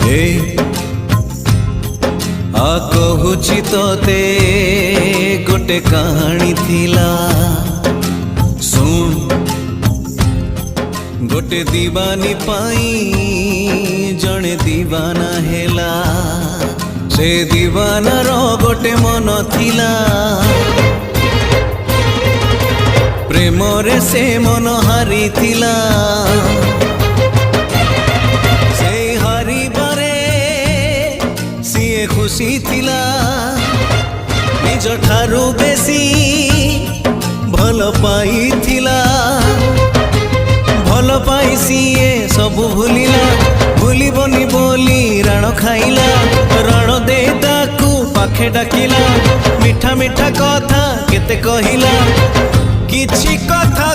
ए आ कहूची तोते गोटे कहानी थिला सुन गोटे दीवानी पाई जने दीवाना हेला से दीवानार गोटे मन थिला प्रेम रे से मन हारी थिला से हारी बारे सीए खुशी थिला निज ठारू बेसी भल पाई थिला भल पाई सीए सबु भूलिला भूलिबनी बोली राण खाइला राण दे ताकू पाखे डाकिला मिठा मिठा कथा केते कहिला किछि कथा